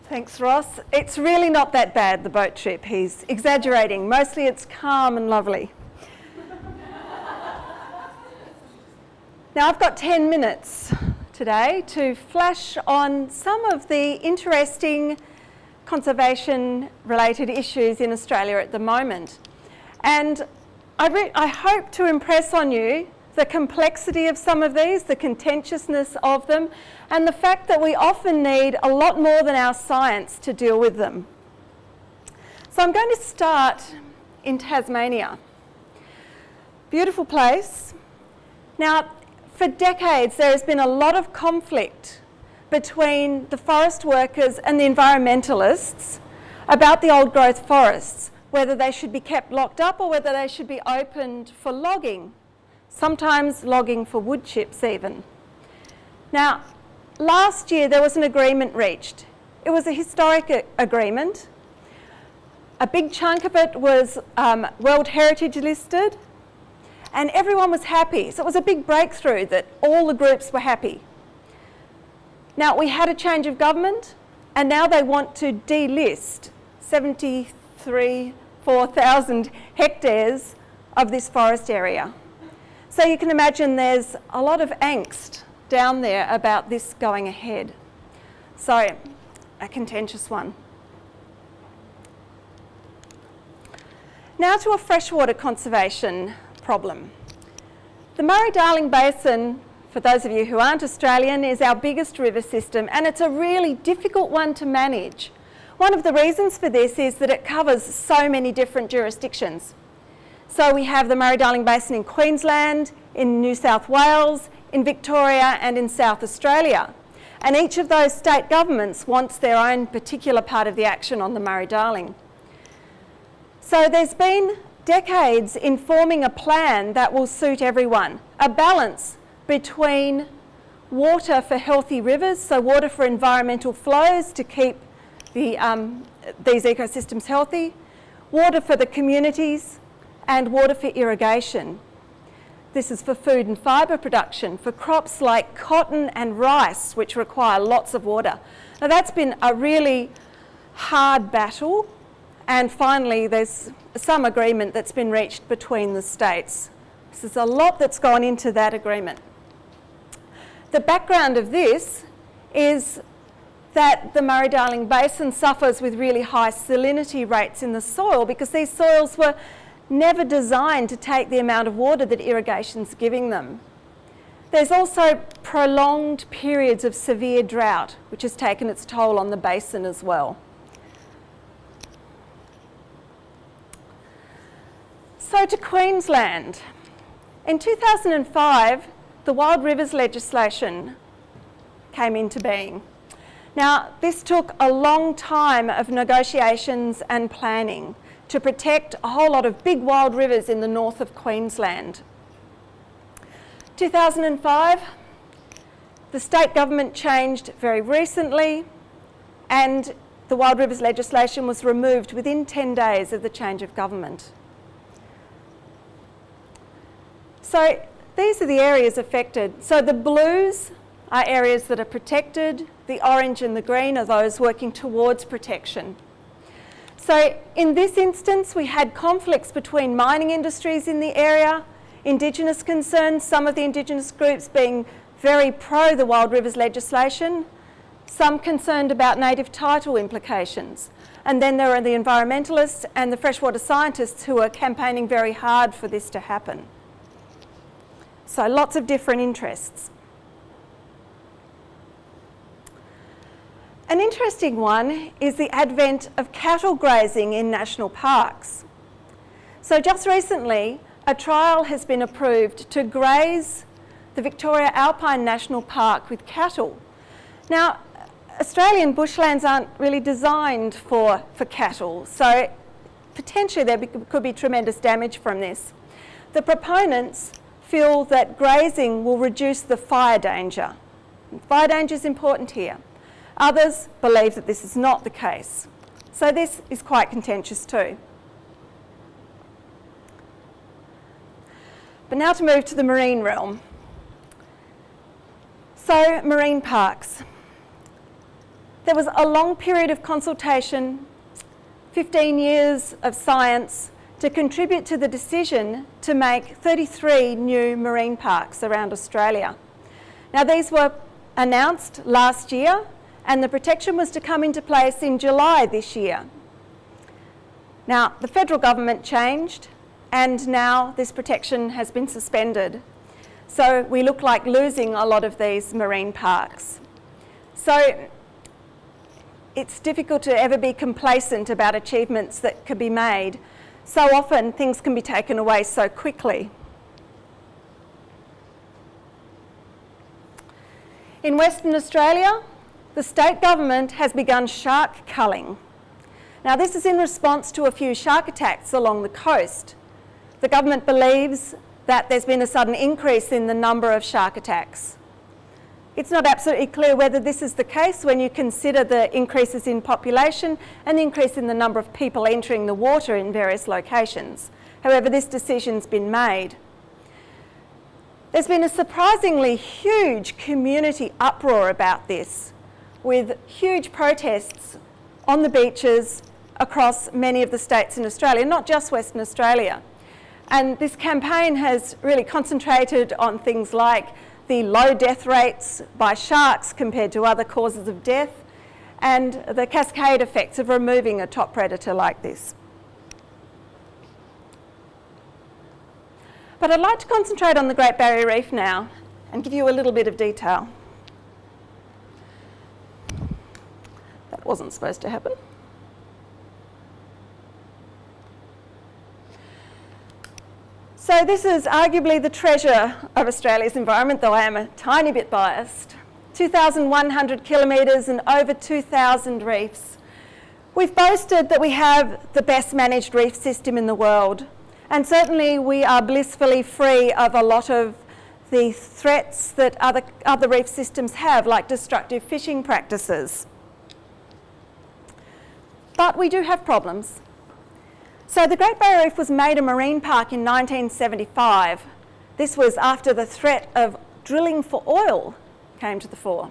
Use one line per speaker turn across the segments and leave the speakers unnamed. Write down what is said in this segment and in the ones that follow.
Thanks, Ross. It's really not that bad, the boat trip. He's exaggerating. Mostly it's calm and lovely. Now, I've got 10 minutes today to flash on some of the interesting conservation-related issues in Australia at the moment. And I hope to impress on you the complexity of some of these, the contentiousness of them, and the fact that we often need a lot more than our science to deal with them. So I'm going to start in Tasmania. Beautiful place. Now, for decades there has been a lot of conflict between the forest workers and the environmentalists about the old growth forests, whether they should be kept locked up or whether they should be opened for logging. Sometimes logging for wood chips even. Now, last year there was an agreement reached. It was a historic agreement. A big chunk of it was World Heritage listed, and everyone was happy. So it was a big breakthrough that all the groups were happy. Now, we had a change of government, and now they want to delist 4,000 hectares of this forest area. So you can imagine there's a lot of angst down there about this going ahead. So, a contentious one. Now to a freshwater conservation problem. The Murray-Darling Basin, for those of you who aren't Australian, is our biggest river system, and it's a really difficult one to manage. One of the reasons for this is that it covers so many different jurisdictions. So we have the Murray-Darling Basin in Queensland, in New South Wales, in Victoria and in South Australia. And each of those state governments wants their own particular part of the action on the Murray-Darling. So there's been decades in forming a plan that will suit everyone, a balance between water for healthy rivers, so water for environmental flows to keep these ecosystems healthy, water for the communities, and water for irrigation. This is for food and fibre production, for crops like cotton and rice, which require lots of water. Now that's been a really hard battle, and finally there's some agreement that's been reached between the states. There's a lot that's gone into that agreement. The background of this is that the Murray-Darling Basin suffers with really high salinity rates in the soil because these soils were never designed to take the amount of water that irrigation's giving them. There's also prolonged periods of severe drought, which has taken its toll on the basin as well. So to Queensland. In 2005, the Wild Rivers legislation came into being. Now, this took a long time of negotiations and planning to protect a whole lot of big wild rivers in the north of Queensland. 2005, the state government changed very recently, and the Wild Rivers legislation was removed within 10 days of the change of government. So these are the areas affected. So the blues are areas that are protected, the orange and the green are those working towards protection. So in this instance, we had conflicts between mining industries in the area, Indigenous concerns, some of the Indigenous groups being very pro the Wild Rivers legislation, some concerned about native title implications. And then there are the environmentalists and the freshwater scientists who are campaigning very hard for this to happen. So lots of different interests. An interesting one is the advent of cattle grazing in national parks. So just recently, a trial has been approved to graze the Victoria Alpine National Park with cattle. Now, Australian bushlands aren't really designed for cattle, so potentially there could be tremendous damage from this. The proponents feel that grazing will reduce the fire danger. Fire danger is important here. Others believe that this is not the case. So this is quite contentious too. But now to move to the marine realm. So marine parks. there was a long period of consultation, 15 years of science, to contribute to the decision to make 33 new marine parks around Australia. Now, these were announced last year, and the protection was to come into place in July this year. Now, the federal government changed, and now this protection has been suspended. So we look like losing a lot of these marine parks. So it's difficult to ever be complacent about achievements that could be made. So often things can be taken away so quickly. In Western Australia, the state government has begun shark culling. Now, this is in response to a few shark attacks along the coast. The government believes that there's been a sudden increase in the number of shark attacks. It's not absolutely clear whether this is the case when you consider the increases in population and the increase in the number of people entering the water in various locations. However, this decision's been made. There's been a surprisingly huge community uproar about this, with huge protests on the beaches across many of the states in Australia, not just Western Australia. And this campaign has really concentrated on things like the low death rates by sharks compared to other causes of death, and the cascade effects of removing a top predator like this. But I'd like to concentrate on the Great Barrier Reef now and give you a little bit of detail. That wasn't supposed to happen. So this is arguably the treasure of Australia's environment, though I am a tiny bit biased. 2,100 kilometres and over 2,000 reefs. We've boasted that we have the best managed reef system in the world, and certainly we are blissfully free of a lot of the threats that other reef systems have, like destructive fishing practices. But we do have problems. So the Great Barrier Reef was made a marine park in 1975. This was after the threat of drilling for oil came to the fore.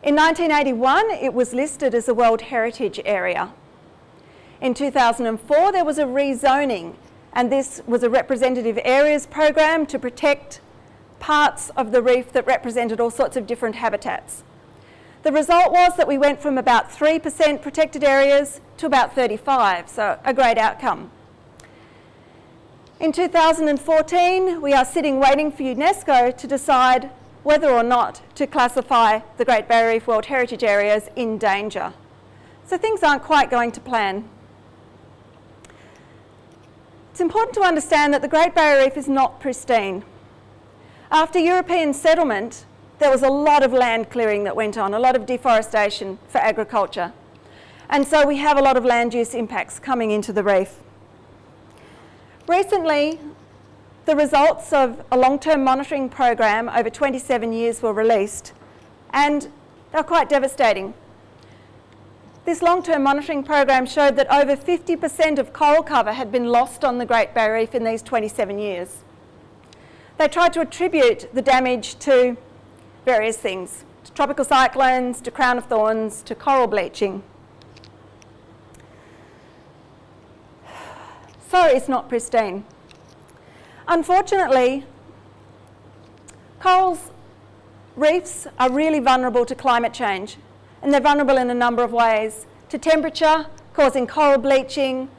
In 1981, it was listed as a World Heritage Area. In 2004, there was a rezoning, and this was a representative areas program to protect parts of the reef that represented all sorts of different habitats. The result was that we went from about 3% protected areas to about 35%, so a great outcome. In 2014, we are sitting waiting for UNESCO to decide whether or not to classify the Great Barrier Reef World Heritage Areas in danger. So things aren't quite going to plan. It's important to understand that the Great Barrier Reef is not pristine. After European settlement, there was a lot of land clearing that went on, a lot of deforestation for agriculture. And so we have a lot of land use impacts coming into the reef. Recently, the results of a long-term monitoring program over 27 years were released, and they're quite devastating. This long-term monitoring program showed that over 50% of coral cover had been lost on the Great Barrier Reef in these 27 years. They tried to attribute the damage to various things, to tropical cyclones, to crown of thorns, to coral bleaching. So it's not pristine. Unfortunately, coral reefs are really vulnerable to climate change, and they're vulnerable in a number of ways. To temperature, causing coral bleaching,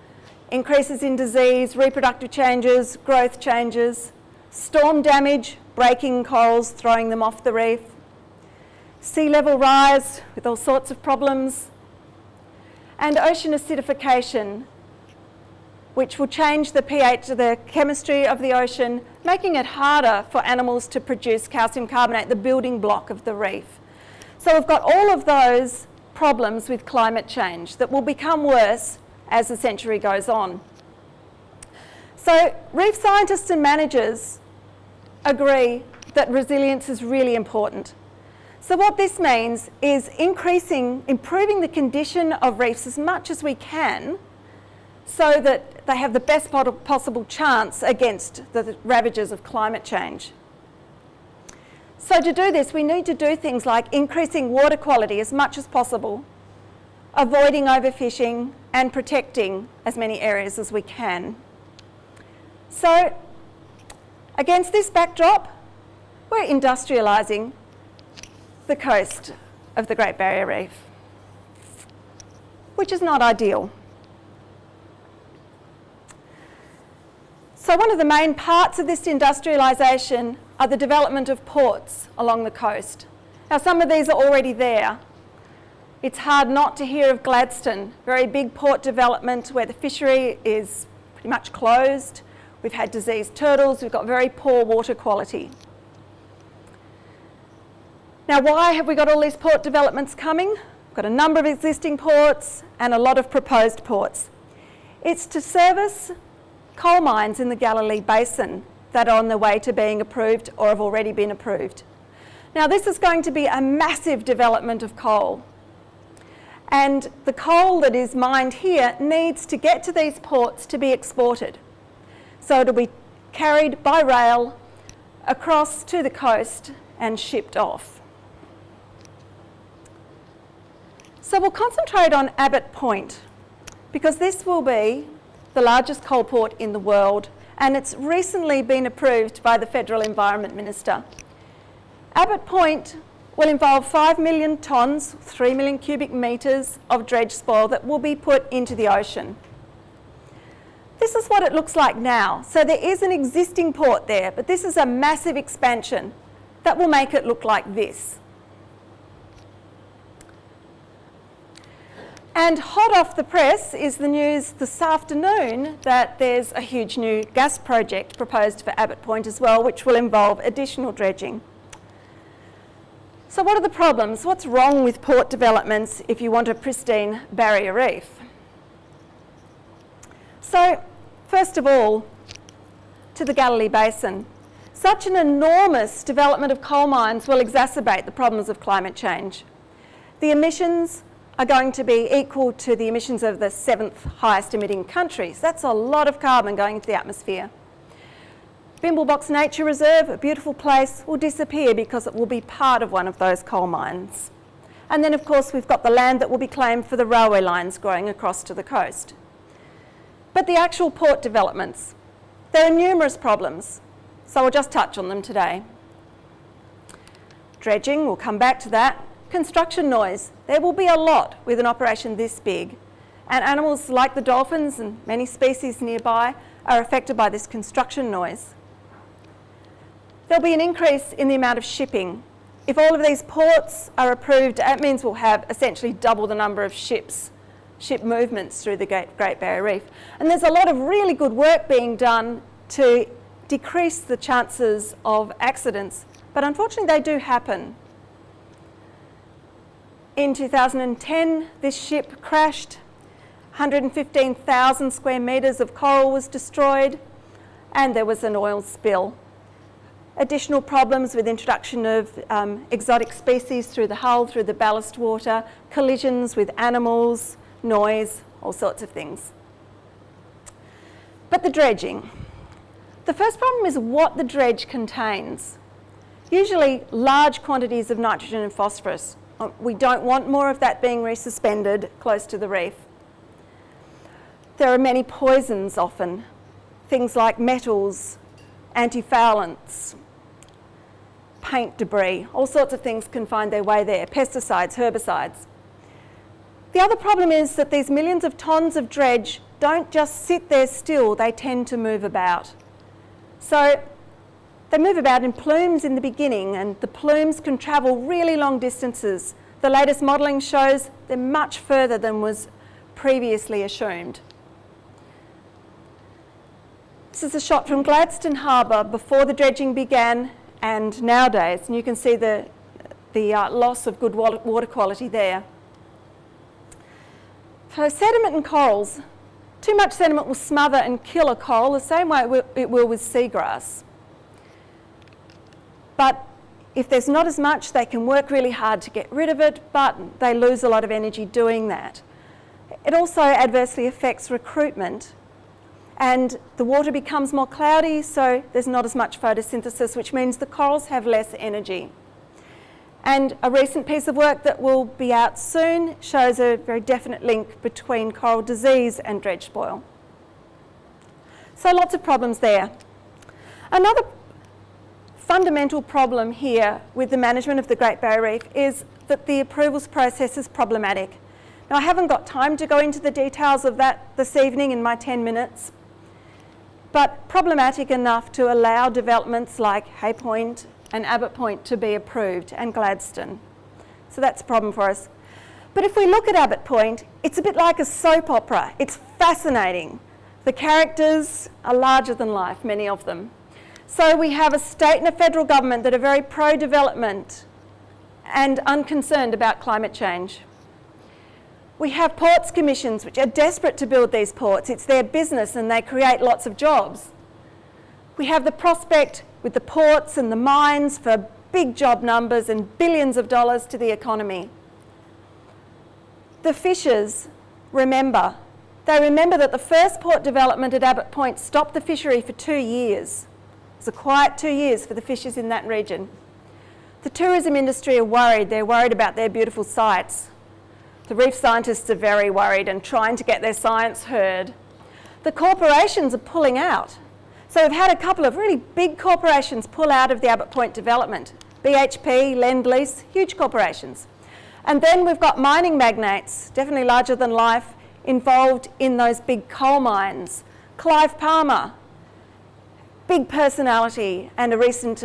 increases in disease, reproductive changes, growth changes, storm damage, breaking corals, throwing them off the reef, sea level rise with all sorts of problems, and ocean acidification, which will change the pH, the chemistry of the ocean, making it harder for animals to produce calcium carbonate, the building block of the reef. So we've got all of those problems with climate change that will become worse as the century goes on. So reef scientists and managers agree that resilience is really important. So what this means is improving the condition of reefs as much as we can so that they have the best possible chance against the ravages of climate change. So to do this, we need to do things like increasing water quality as much as possible, avoiding overfishing, and protecting as many areas as we can. So, against this backdrop, we're industrialising the coast of the Great Barrier Reef, which is not ideal. So one of the main parts of this industrialisation are the development of ports along the coast. Now, some of these are already there. It's hard not to hear of Gladstone, very big port development where the fishery is pretty much closed. We've had diseased turtles, we've got very poor water quality. Now, why have we got all these port developments coming? We've got a number of existing ports and a lot of proposed ports. It's to service coal mines in the Galilee Basin that are on their way to being approved or have already been approved. Now, this is going to be a massive development of coal. And the coal that is mined here needs to get to these ports to be exported. So it'll be carried by rail across to the coast and shipped off. So we'll concentrate on Abbot Point because this will be the largest coal port in the world, and it's recently been approved by the Federal Environment Minister. Abbot Point will involve 5 million tonnes, 3 million cubic metres of dredge spoil that will be put into the ocean. This is what it looks like now. So there is an existing port there, but this is a massive expansion that will make it look like this. And hot off the press is the news this afternoon that there's a huge new gas project proposed for Abbot Point as well, which will involve additional dredging. So what are the problems? What's wrong with port developments if you want a pristine barrier reef? So, first of all, to the Galilee Basin. Such an enormous development of coal mines will exacerbate the problems of climate change. The emissions are going to be equal to the emissions of the 7th highest emitting countries. That's a lot of carbon going into the atmosphere. Bimblebox Nature Reserve, a beautiful place, will disappear because it will be part of one of those coal mines. And then, of course, we've got the land that will be claimed for the railway lines growing across to the coast. But the actual port developments, there are numerous problems, so I'll just touch on them today. Dredging, we'll come back to that. Construction noise, there will be a lot with an operation this big, and animals like the dolphins and many species nearby are affected by this construction noise. There'll be an increase in the amount of shipping. If all of these ports are approved, that means we'll have essentially double the number of ship movements through the Great Barrier Reef. And there's a lot of really good work being done to decrease the chances of accidents, but unfortunately they do happen. In 2010, this ship crashed, 115,000 square metres of coral was destroyed, and there was an oil spill. Additional problems with introduction of exotic species through the hull, through the ballast water, collisions with animals, noise, all sorts of things. But the dredging. The first problem is what the dredge contains. Usually large quantities of nitrogen and phosphorus. We don't want more of that being resuspended close to the reef. There are many poisons often, things like metals, antifoulants, paint debris, all sorts of things can find their way there, pesticides, herbicides. The other problem is that these millions of tonnes of dredge don't just sit there still, they tend to move about. So they move about in plumes in the beginning, and the plumes can travel really long distances. The latest modelling shows they're much further than was previously assumed. This is a shot from Gladstone Harbour before the dredging began and nowadays, and you can see the loss of good water quality there. For sediment and corals, too much sediment will smother and kill a coral the same way it will with seagrass. But if there's not as much, they can work really hard to get rid of it, but they lose a lot of energy doing that. It also adversely affects recruitment. and the water becomes more cloudy, so there's not as much photosynthesis, which means the corals have less energy. And a recent piece of work that will be out soon shows a very definite link between coral disease and dredge spoil. So lots of problems there. Another fundamental problem here with the management of the Great Barrier Reef is that the approvals process is problematic. Now, I haven't got time to go into the details of that this evening in my 10 minutes, but problematic enough to allow developments like Hay Point and Abbot Point to be approved, and Gladstone. So that's a problem for us. But if we look at Abbot Point, it's a bit like a soap opera. It's fascinating. The characters are larger than life, many of them. So we have a state and a federal government that are very pro-development and unconcerned about climate change. We have ports commissions which are desperate to build these ports. It's their business and they create lots of jobs. We have the prospect with the ports and the mines for big job numbers and billions of dollars to the economy. The fishers remember. They remember that the first port development at Abbot Point stopped the fishery for 2 years. It was a quiet 2 years for the fishers in that region. The tourism industry are worried. They're worried about their beautiful sites. The reef scientists are very worried and trying to get their science heard. The corporations are pulling out. So we've had a couple of really big corporations pull out of the Abbot Point development. BHP, Lend-Lease, huge corporations. And then we've got mining magnates, definitely larger than life, involved in those big coal mines. Clive Palmer, big personality and a recent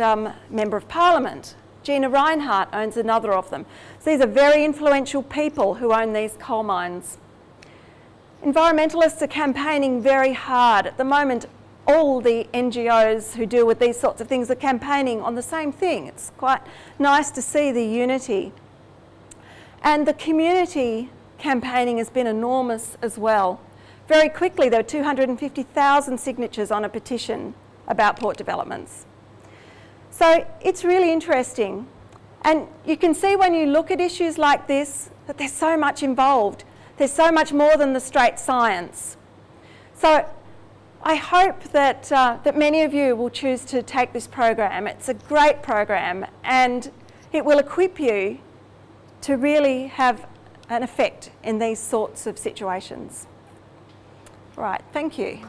Member of Parliament. Gina Reinhardt owns another of them. So these are very influential people who own these coal mines. Environmentalists are campaigning very hard. At the moment, all the NGOs who deal with these sorts of things are campaigning on the same thing. It's quite nice to see the unity. And the community campaigning has been enormous as well. Very quickly, there were 250,000 signatures on a petition about port developments. So it's really interesting. And you can see when you look at issues like this that there's so much involved. There's so much more than the straight science. So I hope that, that many of you will choose to take this program. It's a great program and it will equip you to really have an effect in these sorts of situations. Right, thank you.